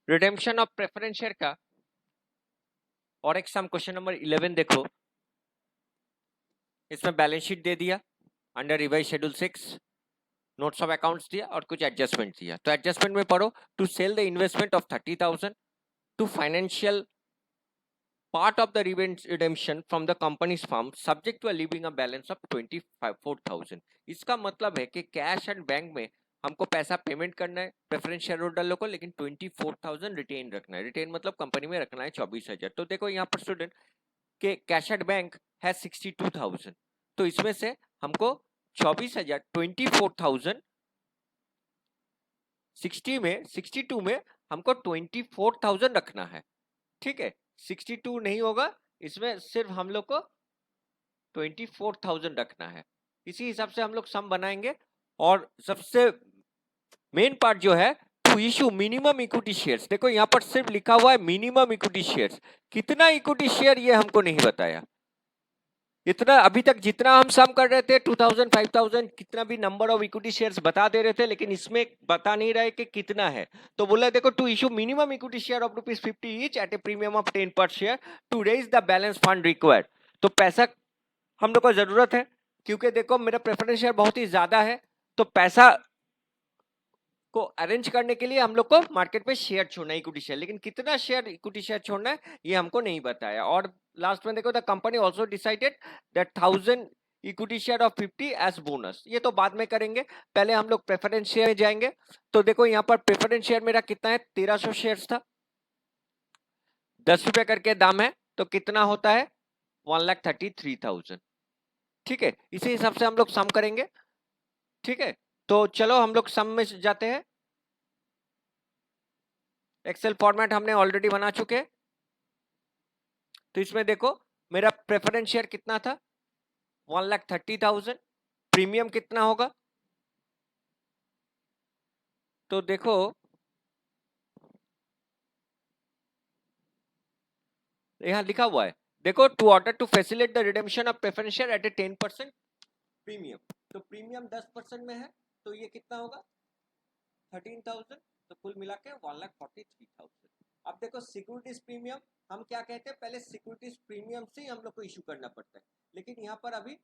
Redemption of preference share का और एक सम क्वेश्चन नंबर 11 देखो। इसमें बैलेंस शीट दे दिया, under revised schedule 6 notes of accounts दिया और कुछ एडजस्टमेंट दिया। तो एडजस्टमेंट में पढ़ो, to sell the investment of 30,000 to financial part of the redemption from the company's firm subject to a leaving a balance of 24,000। इसका मतलब है कि कैश एंड बैंक में हमको पैसा पेमेंट करना है प्रेफरेंस शेयर होल्डर को, लेकिन 24,000 रिटेन रखना है। रिटेन मतलब कंपनी में रखना है 24,000। तो देखो यहाँ पर स्टूडेंट के कैश एंड बैंक है 62,000, तो इसमें से हमको 24,000 24,000 60 में 62 में हमको 24,000 रखना है। ठीक है, 62 नहीं होगा, इसमें सिर्फ हम लोग को 24,000 रखना है। इसी हिसाब से हम लोग सम बनाएंगे। और सबसे मेन पार्ट जो है to issue minimum equity shares. देखो यहाँ पर सिर्फ लिखा हुआ है मिनिमम इक्विटी शेयर्स, कितना इक्विटी शेयर ये हमको नहीं बताया। इतना अभी तक जितना हम सम कर रहे थे 2000 5000 कितना भी नंबर ऑफ इक्विटी शेयर्स बता दे रहे थे, लेकिन इसमें बता नहीं रहे कि कितना है। तो बोला देखो to issue minimum equity share of ₹50 each at a premium of 10 per share to raise the balance fund required. तो पैसा हम लोग को जरूरत है, क्योंकि देखो मेरा प्रेफरेंस शेयर बहुत ही ज्यादा है, तो पैसा को अरेंज करने के लिए हम लोग को मार्केट में शेयर छोड़ना है इक्विटी शेयर, लेकिन कितना शेयर इक्विटी शेयर छोड़ना है ये हमको नहीं बताया। और लास्ट में देखो the company also decided that 1000 equity share of 50 as bonus. ये तो बाद में करेंगे, पहले हम लोग प्रेफरेंस शेयर में जाएंगे। तो देखो यहाँ पर प्रेफरेंस शेयर मेरा कितना है, 1300 शेयर था, 10 रुपए करके दाम है, तो कितना होता है 1,33,000। ठीक है, इसी हिसाब से हम लोग सम करेंगे। ठीक है, तो चलो हम लोग सम में जाते हैं। एक्सेल फॉर्मेट हमने ऑलरेडी बना चुके हैं। तो इसमें देखो मेरा प्रेफरेंस शेयर कितना था 1,30,000, प्रीमियम कितना होगा, तो देखो यहां लिखा हुआ है, देखो to order to facilitate the redemption of preference share at a 10% premium. तो प्रीमियम 10% में है, तो ये कितना होगा 13,000, तो कुल मिला के 1,43,000। अब देखो सिक्योरिटीज प्रीमियम हम क्या कहते हैं, पहले सिक्योरिटीज प्रीमियम से ही हम लोग को इशू करना पड़ता है, लेकिन यहाँ पर अभी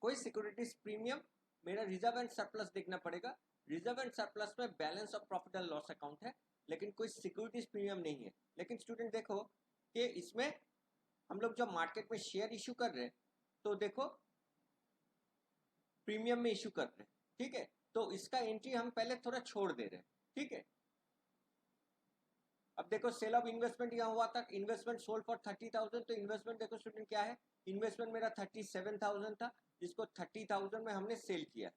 कोई सिक्योरिटीज प्रीमियम मेरा रिजर्व एंड सरप्लस देखना पड़ेगा। रिजर्व एंड सरप्लस में balance of profit and loss account है, लेकिन कोई सिक्योरिटीज प्रीमियम नहीं है। लेकिन स्टूडेंट देखो कि इसमें हम लोग जब मार्केट में शेयर इशू कर रहे हैं, तो देखो प्रीमियम में इशू कर रहे हैं। ठीक है, तो इसका एंट्री हम पहले थोड़ा छोड़ दे रहे हैं। ठीक है, अब देखो सेल ऑफ इन्वेस्टमेंट यहाँ हुआ था, इन्वेस्टमेंट सोल्ड फॉर 30,000, तो इन्वेस्टमेंट देखो स्टूडेंट क्या है, इन्वेस्टमेंट मेरा 37,000 था, जिसको 30,000 में हमने सेल किया है।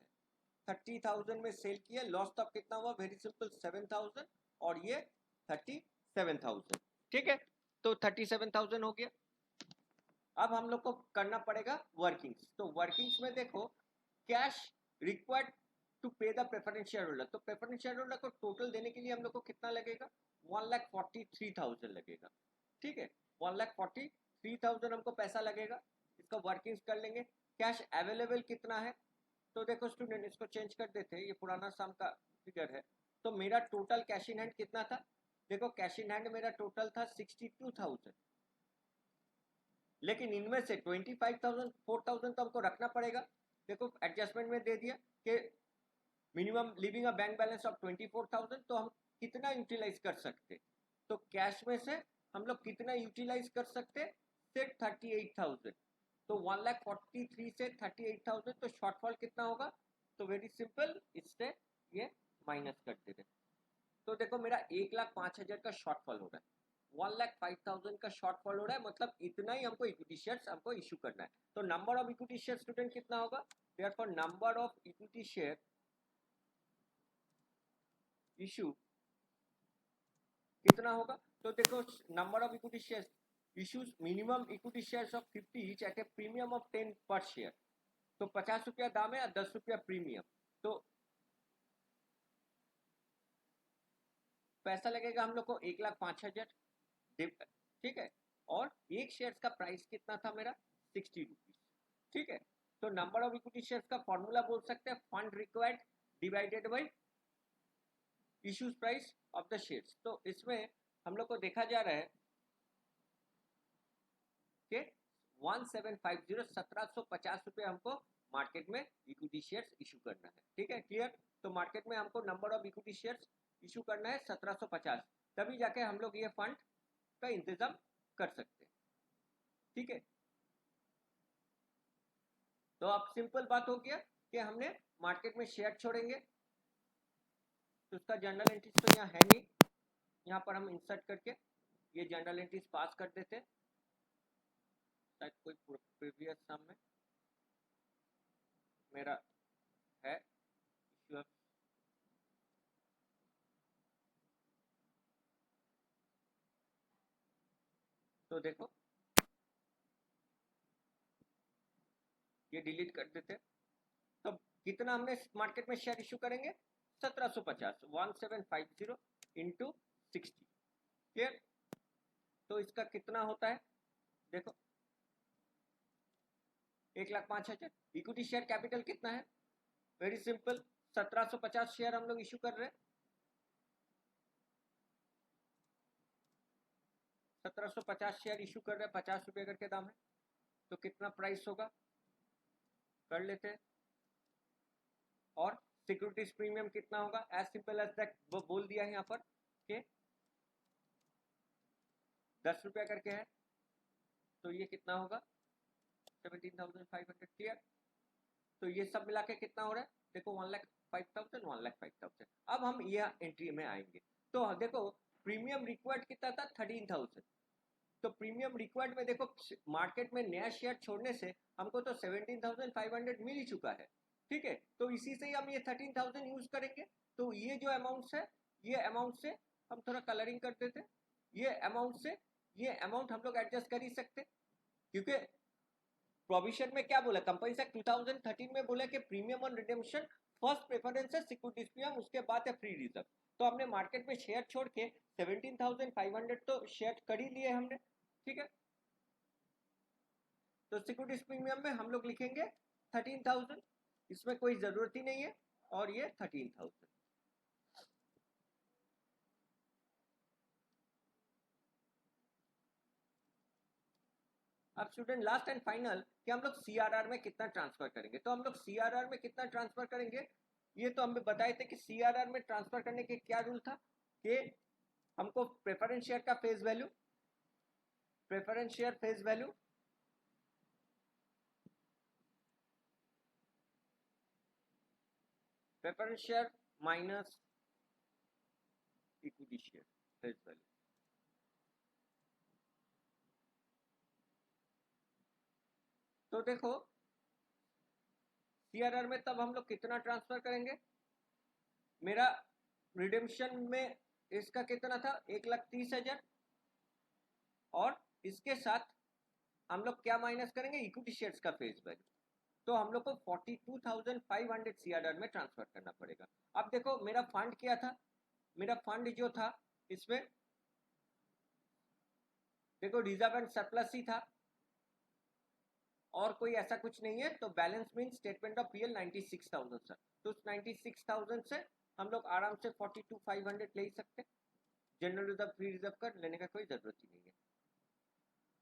30,000 में सेल किया, लॉस तब कितना हुआ, वेरी सिंपल 7,000 और ये 37,000। ठीक है, तो 37,000 हो गया। अब हम लोग को करना पड़ेगा वर्किंग्स। तो वर्किंग्स में देखो कैश रिक्वायर्ड टू पे द प्रेफरेंस शेयर होल्डर। तो प्रेफरेंस शेयर होल्डर को टोटल देने के लिए हम लोग को कितना लगेगा, 1,43,000 लगेगा। ठीक है, 1,43,000 हमको पैसा लगेगा, इसका वर्किंग्स कर लेंगे। कैश अवेलेबल कितना है, तो देखो स्टूडेंट इसको चेंज कर देते हैं, ये पुराना सम का फिगर है। तो मेरा टोटल कैश इन हैंड कितना था, देखो कैश इन हैंड मेरा टोटल था 62,000, लेकिन इनमें से 25,000 4,000 तो हमको रखना पड़ेगा। देखो एडजस्टमेंट में दे दिया कि minimum living a bank balance of 24,000, तो हम कितना यूटिलाइज कर सकते, तो कैश में से हम लोग कितना यूटिलाइज कर सकते, सिर्फ 38,000। तो 1,43,000 से 38,000, तो शॉर्टफॉल कितना होगा, तो वेरी सिंपल इससे ये माइनस कर देते। तो देखो मेरा 1,05,000 का शॉर्टफॉल हो रहा है, 1,05,000 का शॉर्टफॉल हो रहा है, मतलब इतना ही हमको इक्विटी शेयर्स हमको इशू करना है। तो number of equity share student कितना होगा, therefore number of equity share issue कितना होगा, तो देखो number of equity share issues minimum equity shares of 50 each at a premium of 10 per share. तो 50 रुपया दाम है और 10 रुपया प्रीमियम, तो पैसा लगेगा हम लोग को 1,05,000। ठीक है, और एक शेयर का प्राइस कितना था मेरा 60 रुपीज। ठीक है, तो नंबर ऑफ इक्विटी शेयर्स का फॉर्मूला बोल सकते हैं fund required divided by issues price of the shares. तो इसमें हम लोग को देखा जा रहा है कि 1750 रुपये हमको मार्केट में इक्विटी शेयर्स इशू करना है। ठीक है, क्लियर। तो मार्केट में हमको number of equity shares issue करना है 1750, तभी जाके हम लोग ये फंड का इंतजाम कर सकते हैं। ठीक है, तो अब सिंपल बात हो गया कि हमने मार्केट में शेयर छोड़ेंगे, तो उसका जनरल एंट्रीज तो यहाँ है नहीं, यहाँ पर हम इंसर्ट करके ये जनरल एंट्रीज पास कर देते, शायद कोई प्रीवियस सम में मेरा है इश्यू। तो देखो ये डिलीट कर देते। तो कितना हमने मार्केट में शेयर इशू करेंगे 1750, 1750 इंटू 60, क्लियर। तो इसका कितना होता है देखो 1,05,000। इक्विटी शेयर कैपिटल कितना है, वेरी सिंपल, 1750 शेयर हम लोग इशू कर रहे हैं, 1750 शेयर इशू कर रहे हैं, 50 रुपये करके दाम है, तो कितना प्राइस होगा कर लेते हैं। और सिक्योरिटीज प्रीमियम कितना होगा, एज सिंपल एज दैट वो बोल दिया है यहाँ पर कि 10 रुपया करके है, तो ये कितना होगा 17,500, क्लियर। तो ये सब मिला के कितना हो रहा है देखो 1,05,000, 1,05,000। अब हम ये एंट्री में आएंगे, तो देखो प्रीमियम रिक्वायर्ड कितना था 13,000। तो प्रीमियम रिक्वायर्ड में देखो मार्केट में नया शेयर छोड़ने से हमको तो 17,500 मिल ही चुका है। ठीक है, तो इसी से ही हम ये 13,000 यूज करेंगे। तो ये जो अमाउंट है, ये अमाउंट से हम थोड़ा कलरिंग कर देते, ये अमाउंट से ये अमाउंट हम लोग एडजस्ट कर ही सकते, क्योंकि प्रोविजन में क्या बोला, कंपनी एक्ट 2013 में बोला कि premium on redemption first preference है सिक्योरिटीज प्रीमियम, उसके बाद है फ्री रिजर्व। तो हमने मार्केट में शेयर छोड़ के 17,500 तो शेयर कर ही लिए हमने। ठीक है, तो सिक्योरिटीज प्रीमियम में हम लोग लिखेंगे 13,000, इसमें कोई जरूरत ही नहीं है, और ये 13,000। अब स्टूडेंट लास्ट एंड फाइनल कि हम लोग सीआरआर में कितना ट्रांसफर करेंगे। तो हम लोग सीआरआर में कितना ट्रांसफर करेंगे, ये तो हमें बताए थे कि सीआरआर में ट्रांसफर करने के क्या रूल था कि हमको प्रेफरेंस शेयर का face value, preference share face value preference share minus equity share face value. तो देखो सीआरआर में तब हम लोग कितना ट्रांसफर करेंगे, मेरा रिडेम्पशन में इसका कितना था 1,30,000, और इसके साथ हम लोग क्या माइनस करेंगे इक्विटी शेयर्स का फेस वैल्यू। तो हम लोग को 42,500 सीआरआर में ट्रांसफर करना पड़ेगा। अब देखो मेरा फंड क्या था, मेरा फंड जो था इसमें देखो रिजर्व एंड सरप्लस ही था, और कोई ऐसा कुछ नहीं है। तो balance mean statement of PL 96,000 sir. तो उस 96,000 से हम लोग आराम से 42,500 ले ही सकते, जनरल रिजर्व फ्री रिजर्व कर लेने का कोई जरूरत ही नहीं है।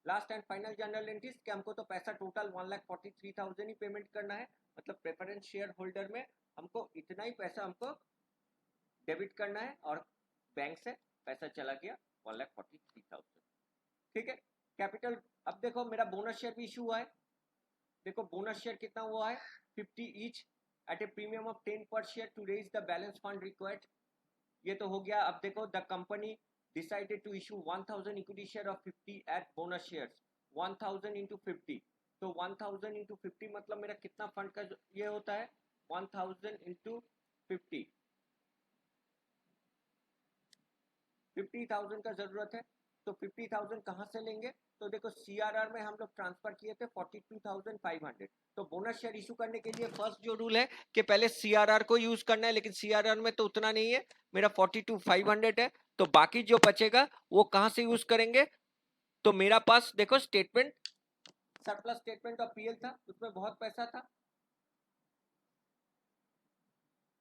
Last and final general entries कि हमको तो पैसा टोटल 1,43,000 ही पेमेंट करना है, मतलब प्रेफरेंस शेयर होल्डर में हमको इतना ही पैसा हमको डेबिट करना है, और बैंक से पैसा चला गया 1,43,000। ठीक है, कैपिटल। अब देखो मेरा बोनस शेयर भी इशू हुआ है, देखो बोनस शेयर कितना हुआ है 50 each at a premium of 10 per share to raise the balance fund required, ये तो हो गया। अब देखो the company decided to issue 1,000 equity share of 50 at bonus shares, 1,000 into 50, तो 1,000 into 50 मतलब मेरा कितना फंड का ये होता है 1,000 into 50, 50,000 का जरूरत है। तो 50,000 कहाँ से लेंगे, तो देखो सीआरआर में हम लोग ट्रांसफर किए थे 42,500। तो बोनस शेयर इशू करने के लिए फर्स्ट जो रूल है कि पहले सीआरआर को यूज करना है, लेकिन सीआरआर में तो उतना नहीं है, मेरा 42,500 है। तो बाकी जो बचेगा वो कहां से यूज करेंगे, तो मेरा पास देखो statement surplus statement of PL था, उसमें बहुत पैसा था,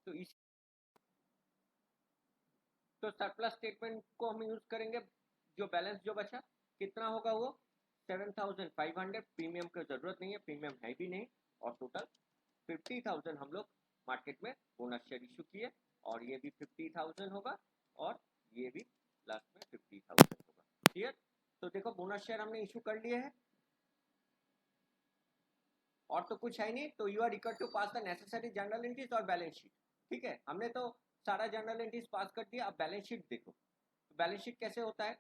तो तो सरप्लस स्टेटमेंट को हम यूज करेंगे, जो बैलेंस जो बचा कितना होगा वो 7500, प्रीमियम की जरूरत नहीं है, प्रीमियम है भी नहीं, और टोटल 50,000 हम लोग मार्केट में बोनस शेयर इशू किए, और ये भी 50,000 होगा और ये भी लास्ट में 50,000 होगा। क्लियर? तो देखो बोनस शेयर हमने इशू कर लिए हैं और तो कुछ है नहीं, तो you are required to pass the necessary journal entries और बैलेंस शीट। ठीक है, हमने तो सारा जर्नल एंट्रीज पास कर दिया। अब बैलेंस शीट देखो, बैलेंस शीट कैसे होता है।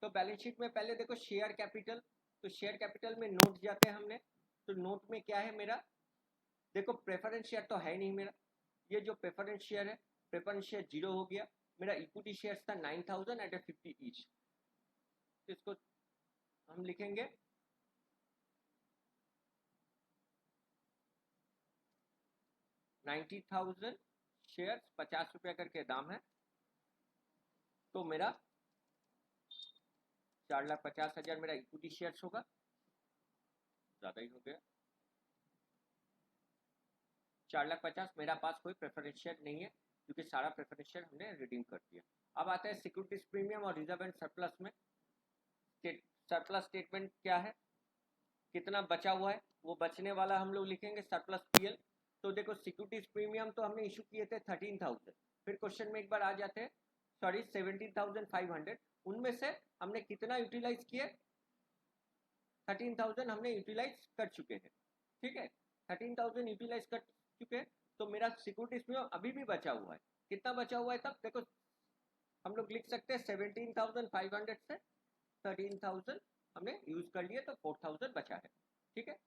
तो बैलेंस शीट में पहले देखो शेयर कैपिटल, तो शेयर कैपिटल में नोट जाते हैं हमने, तो नोट में क्या है मेरा, देखो प्रेफरेंस शेयर तो है नहीं मेरा, ये जो प्रेफरेंस शेयर है, प्रेफरेंस शेयर 0 हो गया। मेरा इक्विटी शेयर था 9,000 एट 50 ईच, इसको हम लिखेंगे 90,000 शेयर, 50 रुपया करके दाम है, तो मेरा 4,50,000 मेरा इक्विटी शेयर्स होगा, ज्यादा ही हो गया 4,50,000। मेरा पास कोई प्रेफरेंस शेयर नहीं है क्योंकि सारा प्रेफरेंस शेयर हमने रिडीम कर दिया। अब आता है सिक्योरिटीज प्रीमियम और रिजर्व एंड सरप्लस में। सरप्लस स्टेटमेंट क्या है, कितना बचा हुआ है, वो बचने वाला हम लोग लिखेंगे सरप्लस पीएल। तो देखो सिक्योरिटीज प्रीमियम तो हमने इशू किए थे 13,000, फिर क्वेश्चन में एक बार आ जाते हैं, सॉरी 17,500, उनमें से हमने कितना यूटिलाइज किए, 13,000 हमने यूटिलाइज कर चुके हैं। ठीक है, 13,000 यूटिलाइज कर चुके हैं, तो मेरा सिक्योरिटीज प्रीमियम अभी भी बचा हुआ है। कितना बचा हुआ है, तब देखो हम लोग लिख सकते हैं 17,500 से 13,000 हमने यूज कर लिए, तो 4,000 बचा है। ठीक है,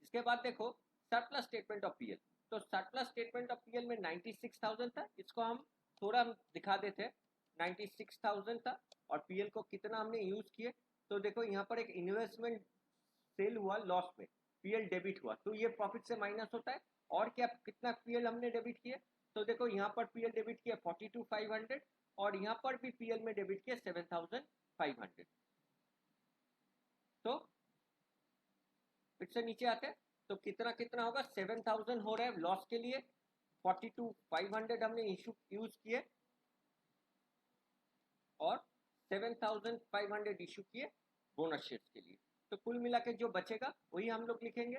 इसके बाद देखो सरप्लस स्टेटमेंट ऑफ पीएल। तो सरप्लस स्टेटमेंट ऑफ पीएल में 96,000 था, इसको हम थोड़ा दिखा देते हैं। 96,000 था और पीएल को कितना हमने यूज किए, तो देखो यहाँ पर एक इन्वेस्टमेंट सेल हुआ, लॉस में पीएल डेबिट हुआ, तो ये प्रॉफिट से माइनस होता है। और क्या कितना पीएल हमने डेबिट किए, तो देखो यहाँ पर पीएल डेबिट किया 42,500 और यहाँ पर भी पीएल में डेबिट किया 7,500। तो फिर से नीचे आते हैं, तो कितना कितना होगा, 7,000 हो रहा है लॉस के लिए, 42,500 हमने इशू यूज किए और 7,500 इशू किए बोनस शेयर्स के लिए। तो कुल मिला के जो बचेगा वही हम लोग लिखेंगे,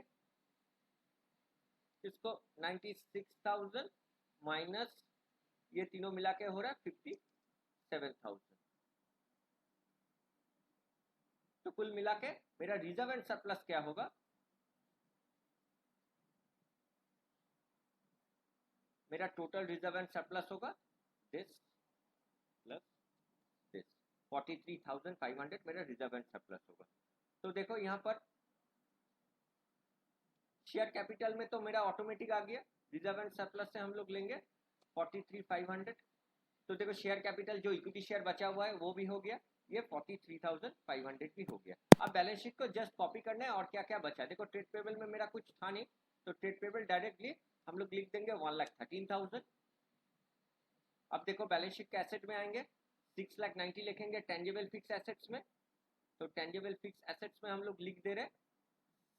इसको 96,000 माइनस ये तीनों मिला के हो रहा है 57,000। तो कुल मिला के मेरा रिजर्व एंड सरप्लस क्या होगा, मेरा टोटल रिजर्व एंड सरप्लस होगा दिस प्लस दिस, 43,500 मेरा रिजर्व एंड सरप्लस होगा। तो देखो यहाँ पर शेयर कैपिटल में तो मेरा ऑटोमेटिक आ गया, रिजर्व एंड सरप्लस से हम लोग लेंगे 43,500। तो देखो शेयर कैपिटल जो इक्विटी शेयर बचा हुआ है वो भी हो गया, ये 43,500 भी हो गया। अब बैलेंस शीट को जस्ट कॉपी करना है और क्या क्या बचा, देखो ट्रेड पेबल में मेरा कुछ था नहीं, तो ट्रेड पेबल डायरेक्टली हम लोग लिख देंगे 1,13,000। अब देखो बैलेंस शीट के एसेट में आएंगे, 6,90,000 लिखेंगे टेंजिबल फिक्स एसेट्स में, तो टेंजिबल फिक्स एसेट्स में हम लोग लिख दे रहे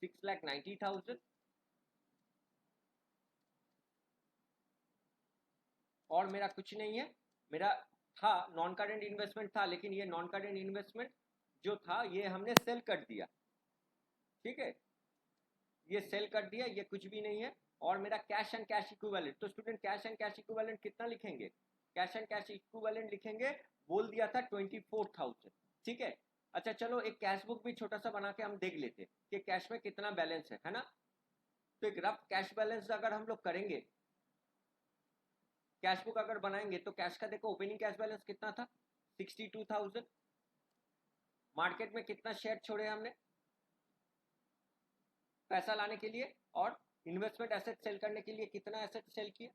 6,90,000। और मेरा कुछ नहीं है, मेरा था नॉन करेंट इन्वेस्टमेंट था, लेकिन ये नॉन करेंट इन्वेस्टमेंट जो था ये हमने सेल कर दिया। ठीक है, ये सेल कर दिया, ये कुछ भी नहीं है। और मेरा कैश एंड कैश इक्विवेलेंट, तो student cash and cash equivalent कितना लिखेंगे, कैश एंड कैश इक्विवेलेंट लिखेंगे, बोल दिया था 24,000। ठीक है, अच्छा चलो एक कैश बुक भी छोटा सा बना के हम देख लेते कि कैश में कितना बैलेंस है ना। तो एक रफ कैश बैलेंस अगर हम लोग करेंगे, कैश बुक अगर बनाएंगे, तो कैश का देखो ओपनिंग कैश बैलेंस कितना था 62,000। मार्केट में कितना शेयर छोड़े हमने पैसा लाने के लिए, और इन्वेस्टमेंट एसेट सेल करने के लिए कितना एसेट सेल किया,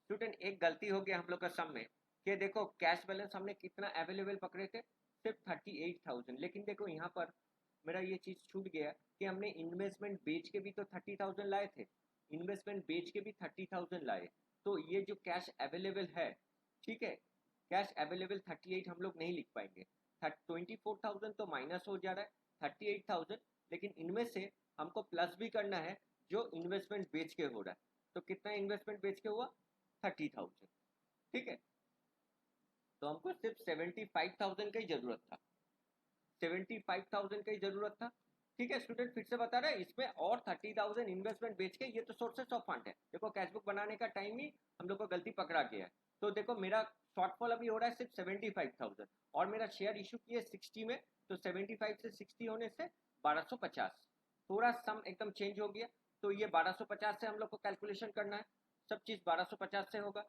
स्टूडेंट एक गलती हो गया हम लोग का सम में, कि देखो कैश बैलेंस हमने कितना अवेलेबल पकड़े थे, सिर्फ 38,000, लेकिन देखो यहाँ पर मेरा ये चीज छूट गया कि हमने इन्वेस्टमेंट बेच के भी तो 30,000 लाए थे, इन्वेस्टमेंट बेच के भी 30,000 लाए, तो ये जो कैश अवेलेबल है, ठीक है, कैश अवेलेबल 38 हम लोग नहीं लिख पाएंगे। 24,000 तो माइनस हो जा रहा है 38,000, लेकिन इनमें से हमको प्लस भी करना है जो इन्वेस्टमेंट बेच के हो रहा है। तो कितना इन्वेस्टमेंट बेच के हुआ 30,000, ठीक है। तो हमको सिर्फ 75,000 का ही जरूरत था, 75,000 का ही जरूरत था, ठीक है स्टूडेंट। फिर से बता रहे हैं इसमें और 30,000 इन्वेस्टमेंट बेच के, ये तो सोर्सेस ऑफ फंड है। देखो कैशबुक बनाने का टाइम ही हम लोग को गलती पकड़ा गया है। तो देखो मेरा शॉर्टफॉल अभी हो रहा है सिर्फ 75,000 और मेरा शेयर इशू किए 60 में, तो 75 से 60 होने से 1250, थोड़ा सम एकदम चेंज हो गया। तो ये 1250 से हम लोग को कैलकुलेशन करना है, सब चीज 1250 से होगा।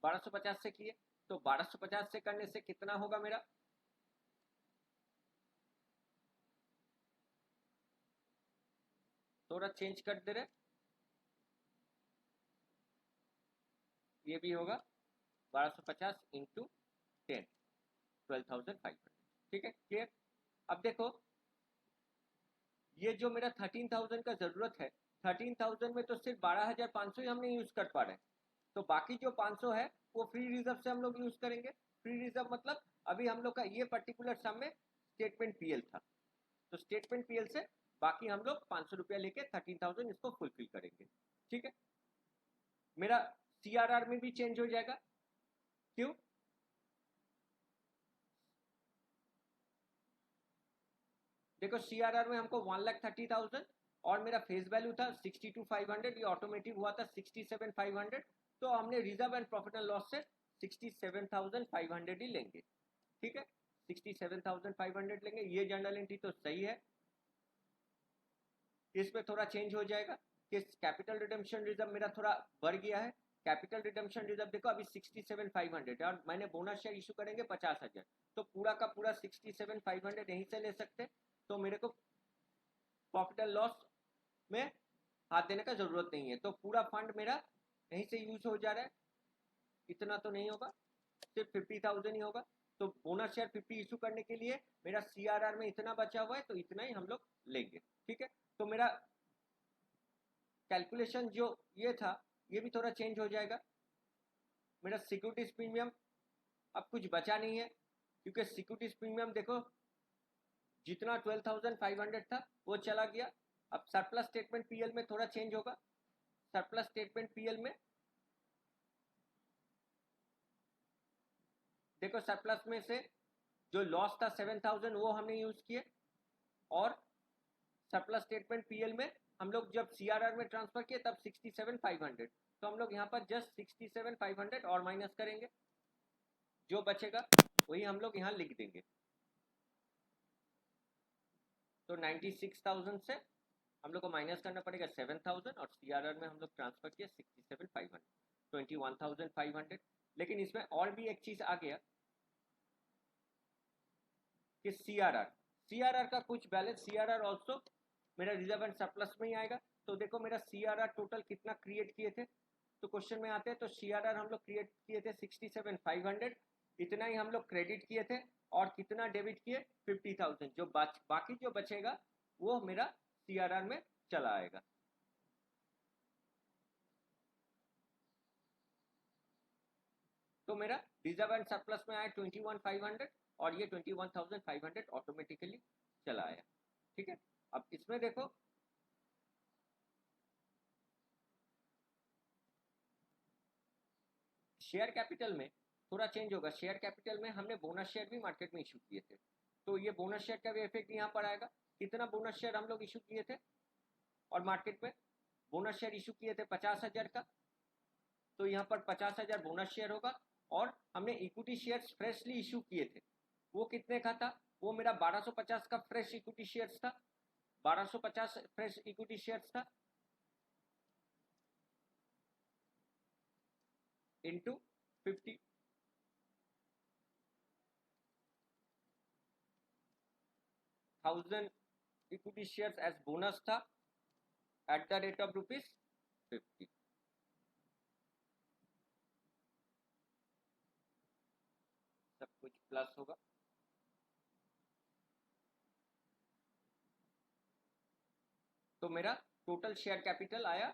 बारह सौ पचास से किए, तो 1250 से करने से कितना होगा मेरा, थोड़ा चेंज कर दे रहे, ये भी होगा 1250 इंटू 10, 12,500, ठीक है क्लियर। अब देखो ये जो मेरा 13,000 का जरूरत है, 13,000 में तो सिर्फ 12,500 ही हमने यूज कर पा रहे हैं। तो बाकी जो 500 है वो फ्री रिजर्व से हम लोग यूज करेंगे। फ्री रिजर्व मतलब अभी हम लोग का ये पर्टिकुलर सम में स्टेटमेंट पीएल था, तो स्टेटमेंट पीएल से बाकी हम लोग 500 रुपया लेके 13,000 इसको फुलफिल करेंगे, ठीक है। मेरा सीआरआर में भी चेंज हो जाएगा, क्यों, देखो सीआरआर में हमको 1,30,000 और मेरा फेस वैल्यू था 62,500, ये ऑटोमेटिक हुआ था 67,500, तो हमने reserve and profit and loss से 67,500 ही लेंगे, ठीक है 67,500 लेंगे। ये जर्नल एंट्री तो सही है, इसमें थोड़ा चेंज हो जाएगा कि कैपिटल रिडेम्पशन रिजर्व मेरा थोड़ा बढ़ गया है। कैपिटल रिडेम्पशन रिजर्व देखो अभी 67,500 है और मैंने बोनस शेयर इशू करेंगे 50,000, तो पूरा का पूरा 67,500 यहीं से ले सकते, तो मेरे को प्रॉफिट एंड लॉस में हाथ देने का जरूरत नहीं है। तो पूरा फंड मेरा यहीं से यूज हो जा रहा है, इतना तो नहीं होगा, सिर्फ 50,000 ही होगा। तो बोनस शेयर 50 इशू करने के लिए मेरा सीआरआर में इतना बचा हुआ है, तो इतना ही हम लोग लेंगे, ठीक है। तो मेरा कैलकुलेशन जो ये था ये भी थोड़ा चेंज हो जाएगा। मेरा सिक्योरिटीज प्रीमियम अब कुछ बचा नहीं है, क्योंकि सिक्योरिटीज प्रीमियम देखो जितना 12,500 था वो चला गया। अब सरप्लस स्टेटमेंट पीएल में थोड़ा चेंज होगा। सरप्लस स्टेटमेंट पीएल में देखो सरप्लस में से जो लॉस था 7,000 वो हमने यूज किए, और सरप्लस स्टेटमेंट पीएल में हम लोग जब सीआरआर में ट्रांसफर किए तब 67,500, तो हम लोग यहाँ पर जस्ट 67,500 और माइनस करेंगे, जो बचेगा वही हम लोग यहाँ लिख देंगे। तो 96,000 से हम लोग को माइनस करना पड़ेगा 7,000 और सीआरआर में हम लोग ट्रांसफर किए 67,500, 21,500। लेकिन इसमें और भी एक चीज आ गया कि सीआरआर का कुछ बैलेंस, सीआरआर ऑल्सो मेरा रिजर्व एंड सरप्लस में ही आएगा। तो देखो मेरा सीआरआर टोटल कितना क्रिएट किए थे, तो क्वेश्चन में आते हैं तो सीआरआर हम लोग क्रिएट किए थे 67,500, इतना ही हम लोग क्रेडिट किए थे और कितना डेबिट किए 50,000, जो बाकी जो बचेगा वो मेरा सीआरआर में चला आएगा। तो मेरा रिजर्व एंड सरप्लस में आया 21,500 और ये 21,500 ऑटोमेटिकली चला आया, ठीक है। अब इसमें देखो शेयर कैपिटल में थोड़ा चेंज होगा। शेयर कैपिटल में हमने बोनस शेयर भी मार्केट में इशू किए थे, तो ये बोनस शेयर का भी इफेक्ट यहाँ पर आएगा। कितना बोनस शेयर हम लोग इशू किए थे, और मार्केट में बोनस शेयर इशू किए थे 50,000 का, तो यहाँ पर 50,000 बोनस शेयर होगा। और हमने इक्विटी शेयर्स फ्रेशली इशू किए थे, वो कितने का था, वो मेरा 1250 का फ्रेश इक्विटी शेयर्स था, 1250 फ्रेश इक्विटी शेयर्स था into 50, thousand equity shares as bonus था एट द रेट ऑफ ₹50, सब कुछ प्लस होगा। तो मेरा टोटल शेयर कैपिटल आया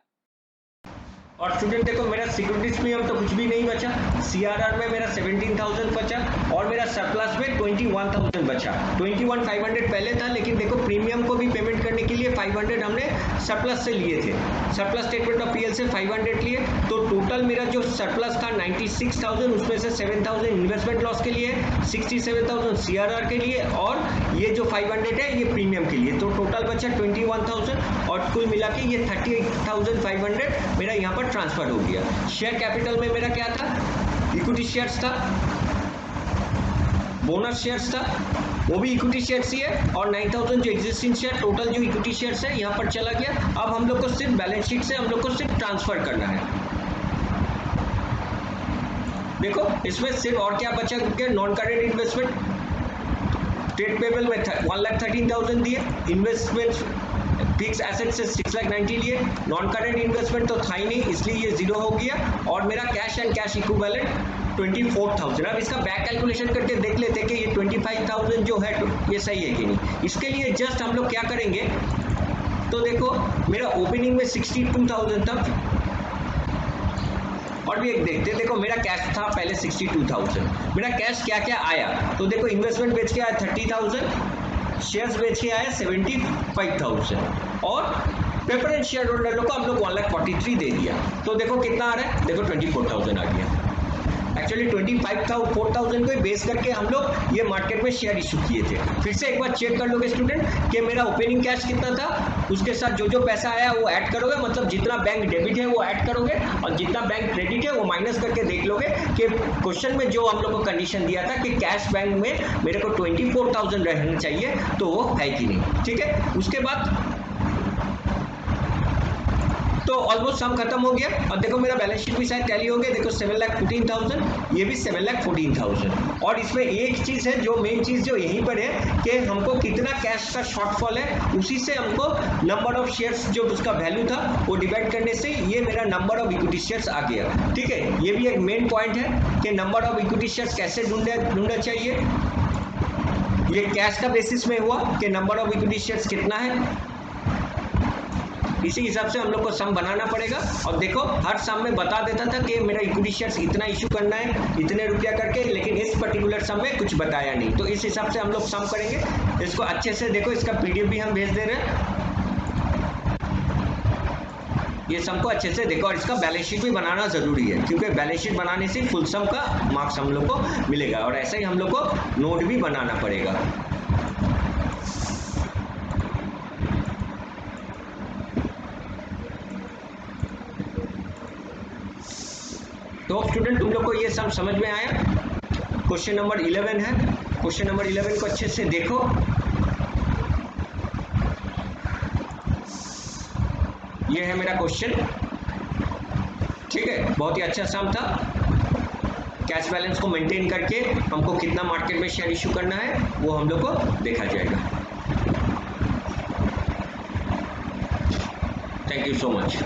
और स्टूडेंट देखो मेरा सिक्योरिटीज प्रीमियम तो कुछ भी नहीं बचा, सीआरआर में मेरा 17,000 बचा और मेरा सरप्लस में 21,000 बचा। 21,500 पहले था, लेकिन देखो प्रीमियम को भी पेमेंट करने के लिए 500 हमने सरप्लस से लिए थे, सरप्लस स्टेटमेंट ऑफ पीएल से 500 लिए, तो टोटल मेरा जो सरप्लस था 96,000, उसमें से 7,000 इन्वेस्टमेंट लॉस के लिए, 67,000 सीआरआर के लिए और ये जो 500 है ये प्रीमियम के लिए, तो टोटल बचा 21,000 और कुल मिला के ये 38,500 मेरा यहाँ पर ट्रांसफर हो गया। शेयर कैपिटल में मेरा क्या था, इक्विटी शेयर्स था, बोनस शेयर्स था, वो भी इक्विटी शेयर्स ही है, और 9,000 जो एग्जिस्टिंग शेयर, टोटल जो इक्विटी शेयर्स है यहाँ पर चला गया। अब हम लोग को सिर्फ बैलेंस शीट से हम लोग को सिर्फ ट्रांसफर करना है। देखो इसमें सिर्फ और क्या बचा, non current investment, trade payable में 1,13,000 दिए, इन्वेस्टमेंट फिक्स एसेट से 6,90,000 लिए, नॉन करेंट इन्वेस्टमेंट तो था ही नहीं इसलिए ये जीरो हो गया, और मेरा कैश एंड कैश इक्विवेलेंट 24,000। अब इसका बैक कैलकुलेशन करके देख लेते कि ये 25,000 जो है ये सही है कि नहीं। इसके लिए जस्ट हम लोग क्या करेंगे, तो देखो मेरा ओपनिंग में 62,000 था, और भी एक देखते, देखो मेरा कैश था पहले 62,000, मेरा कैश क्या क्या आया, तो देखो इन्वेस्टमेंट बेच के आया 30,000, शेयर्स बेच के आया 75,000 और प्रेफरेंस शेयर होल्डर को हम लोग 1,43,000 दे दिया, तो देखो कितना आ रहा है, देखो 24,000 आ गया। एक्चुअली 25,000 को बेस करके हम लोग ये मार्केट में शेयर इशू किए थे। फिर से एक बार चेक कर लोगे स्टूडेंट कि मेरा ओपनिंग कैश कितना था, उसके साथ जो जो पैसा आया वो ऐड करोगे, मतलब जितना बैंक डेबिट है वो ऐड करोगे और जितना बैंक क्रेडिट है वो माइनस करके देख लोगे कि क्वेश्चन में जो हम लोग को कंडीशन दिया था कि कैश बैंक में मेरे को 24,000 रहना चाहिए, तो वो है कि नहीं। ठीक है, उसके बाद तो ऑलमोस्ट सम खत्म हो गया, और देखो मेरा बैलेंस शीट भी शायद टैली हो गया, देखो 7,14,000, ये भी 7,14,000। और इसमें एक चीज है जो मेन चीज जो यहीं पर है कि हमको कितना कैश का शॉर्टफॉल है, उसी से हमको नंबर ऑफ शेयर्स जो उसका वैल्यू था वो डिवाइड करने से ये मेरा नंबर ऑफ इक्विटी शेयर्स आ गया। ठीक है, ये भी एक मेन पॉइंट है कि नंबर ऑफ इक्विटी शेयर्स कैसे ढूंढना चाहिए। ये कैश का बेसिस में हुआ कि नंबर ऑफ इक्विटी शेयर्स कितना है, इसी हिसाब से हम लोग को सम बनाना पड़ेगा। और देखो हर सम में बता देता था कि मेरा इक्विटी शेयर्स इतना इशू करना है, इतने रुपया करके, लेकिन इस पर्टिकुलर सम में कुछ बताया नहीं, तो इस हिसाब से हम लोग सम करेंगे। इसको अच्छे से देखो, इसका पीडीएफ भी हम भेज दे रहे हैं, ये सम को अच्छे से देखो, और इसका बैलेंस शीट भी बनाना जरूरी है, क्योंकि बैलेंस शीट बनाने से फुल सम का मार्क्स हम लोग को मिलेगा, और ऐसे ही हम लोग को नोट भी बनाना पड़ेगा। तो स्टूडेंट तुम लोग को ये सब समझ में आया। क्वेश्चन नंबर 11 है, क्वेश्चन नंबर 11 को अच्छे से देखो। ये है मेरा क्वेश्चन, ठीक है, बहुत ही अच्छा सम था। कैश बैलेंस को मेंटेन करके हमको कितना मार्केट में शेयर इशू करना है वो हम लोग को देखा जाएगा। Thank you so much.